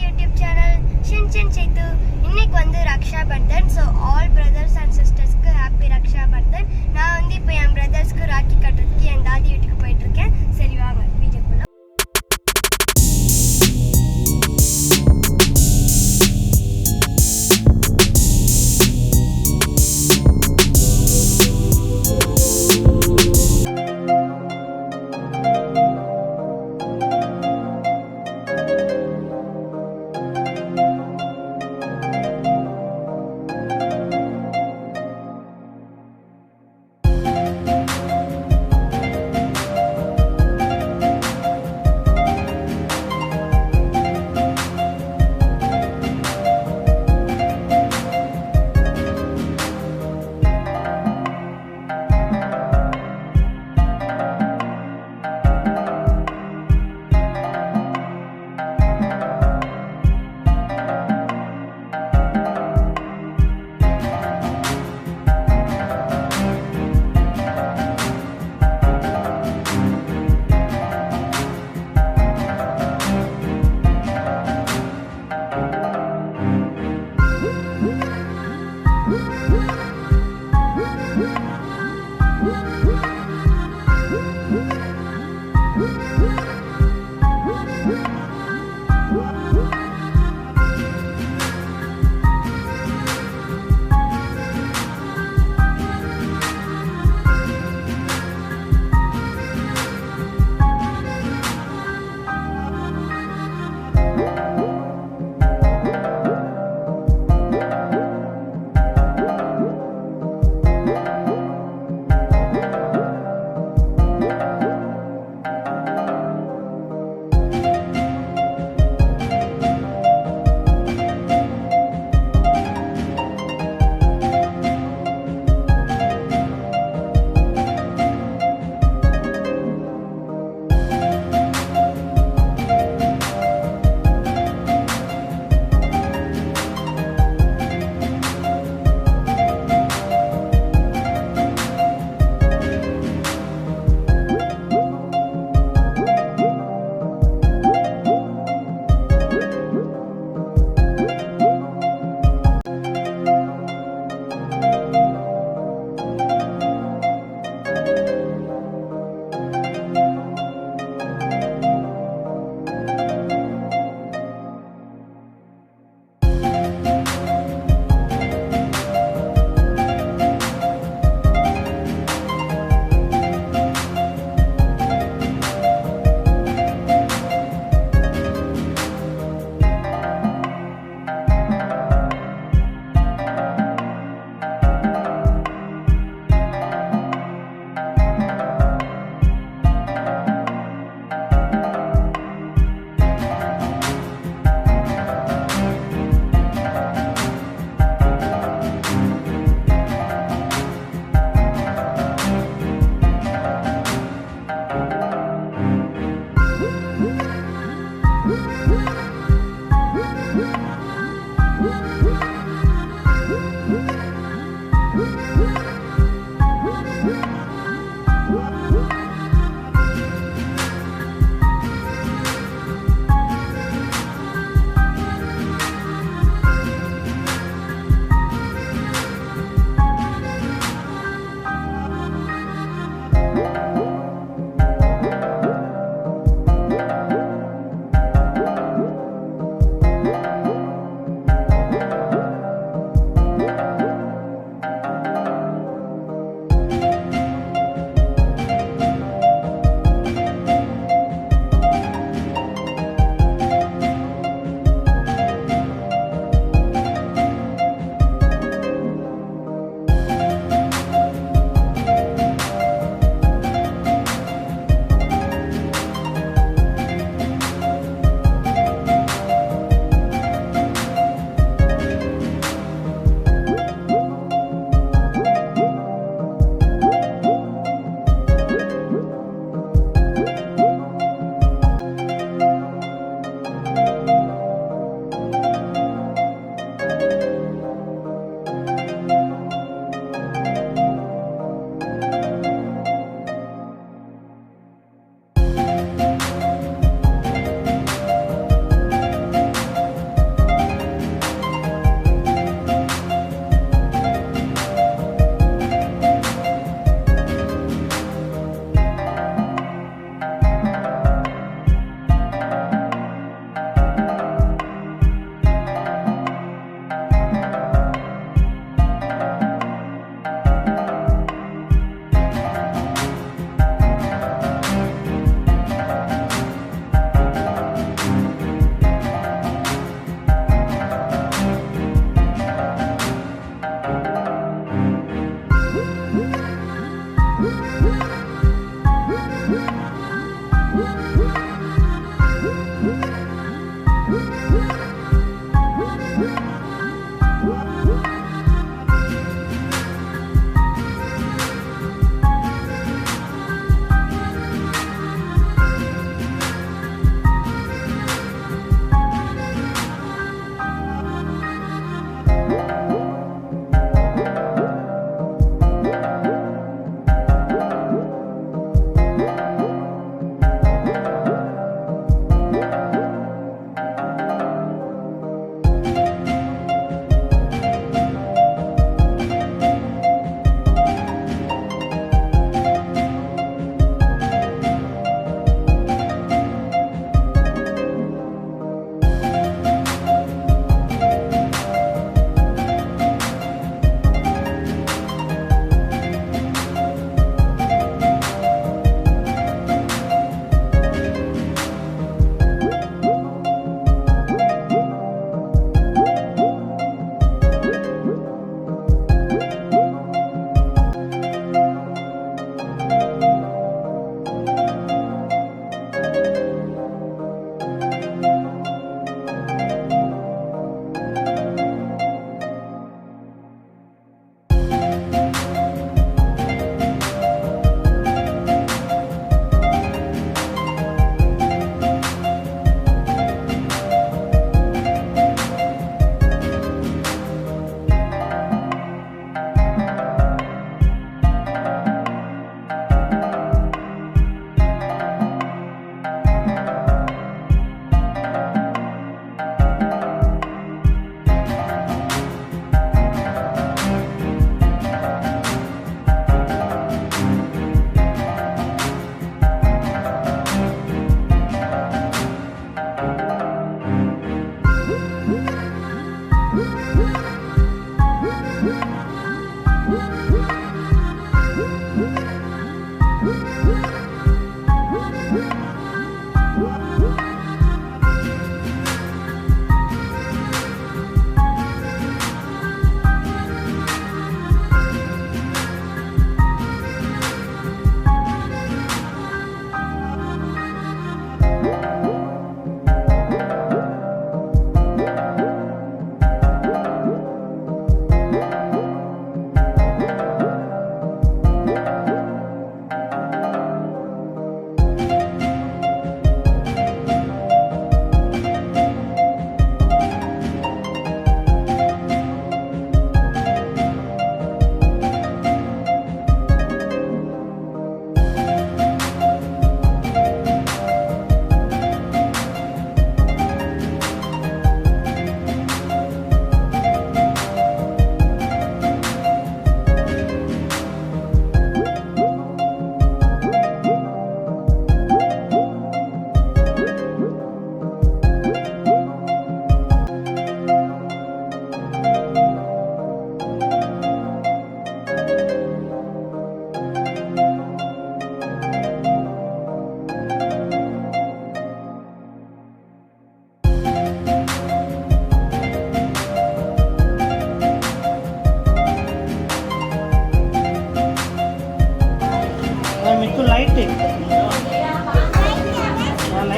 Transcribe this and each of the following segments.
YouTube channel Shinchin Chaitu. இன்னைக்கு வந்து Rakshabandhan. So all brothers and sisters க்கு happy ரக்ஷாபந்தன். நான் வந்து இப்போ என் பிரதர்ஸ்க்கு ராக்கி கட்டுறதுக்கு என் தாதி வீட்டுக்கு போயிட்டு இருக்கேன். சரி வாங்க வீடியோக்குள்ள.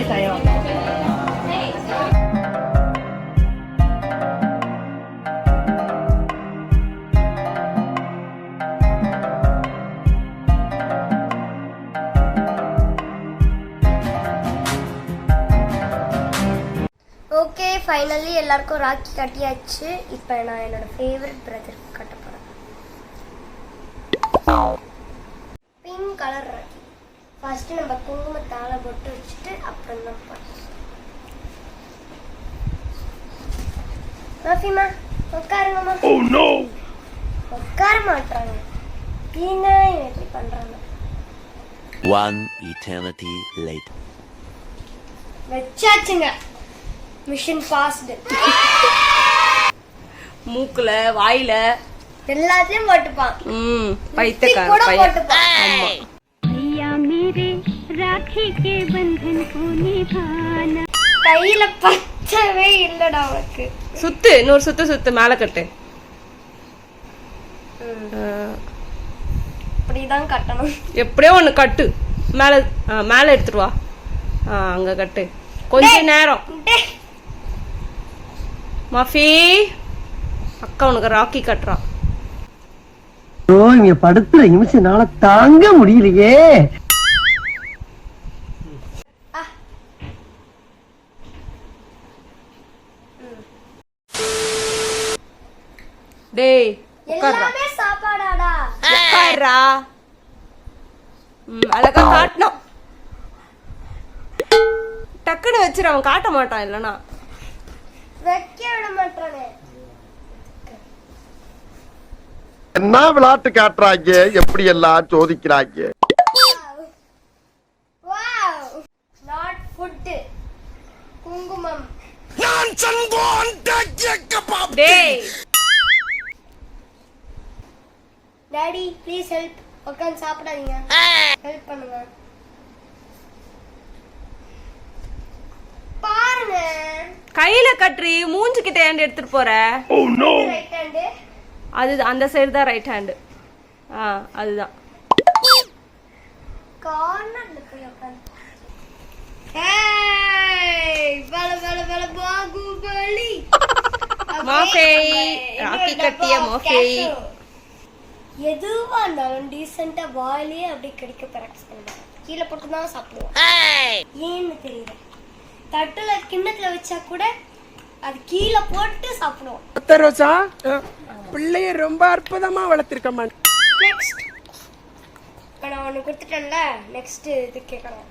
சாயம். ஓகே, ஃபைனலி எல்லாருக்கும் ராக்கி கட்டியாச்சு. இப்போ நான் என்னோட ஃபேவரட் பிரதருக்கு கட்ட போகிறேன். Pink colour rakhi. ஃபர்ஸ்ட் நம்ம குங்குமத்தால பொட்டு வச்சுட்டு அப்புறம் தான் மாஃபிமா உட்காருங்கம்மா. உட்கார மாட்டாங்க. நீங்க எப்படி பண்றாங்க? One eternity later. வெச்சாச்சுங்க. Mission passed. மூக்குல வாயில எல்லாத்தையும் போட்டுப்பான். பைத்தியக்கார பையன். ஆமா. भैया मेरे राखी के बंधन को निभाना. கையில பச்சவே இல்லடா அவருக்கு. சுத்து இன்னொரு சுத்து மேல கட்டு. இப்படிதான் கட்டணும். எப்படியோ ஒண்ணு கட்டு. மேல எடுத்துட்டு வா. அங்க கட்டு. கொஞ்ச நேரம். மாஃபி அக்கா உனக்கு ராக்கி கட்டுறா. இங்க படுத்துற நிமிஷம்னால தாங்க முடியலையே. டேய் எல்லாமே சாப்பாடாடா. உட்கார்றா. அழகா காட்டணும். டக்குன்னு வச்சிரு, அவன் காட்ட மாட்டான். இல்லனா வைக்க விட மாட்டானே. என்ன விளையாட்டு காட்டுறாங்க, எப்படி எல்லாம் சோதிக்கிறாங்க. Wow, not food. குங்குமம். டேய் டாடி ப்ளீஸ் ஹெல்ப். உட்கார்ந்து சாப்பிடாதீங்க. ஹெல்ப் பண்ணுங்க. பாருங்க. கையில கட்டுறி. மூஞ்சி கிட்ட ஏன் எடுத்துட்டு போற? Right hand. அது அந்த சைடு தான் ரைட் ஹேண்ட். அதுதான். கார்னர்ல போய் உட்கார்ந்து. ஏய் பல பாகுபலி. மாஃபி ராக்கி கட்டிய மாஃபி. எதுவா இருந்தாலும் டீசெண்டா வாயிலே அப்படியே கடிக்க பிராக்டிஸ் பண்ணுவாங்க. கீழே போட்டு தான் சாப்பிடுவோம். ஏன்னு தெரியல. தட்டுல கிண்ணத்துல வச்சா கூட அது கீழே போட்டு சாப்பிடுவோம். ரோசா பிள்ளைய ரொம்ப அற்புதமா வளர்த்திருக்கமா. நெக்ஸ்ட் நான் ஒன்று கொடுத்துட்டேன்ல, நெக்ஸ்ட் இது கேட்கணும்.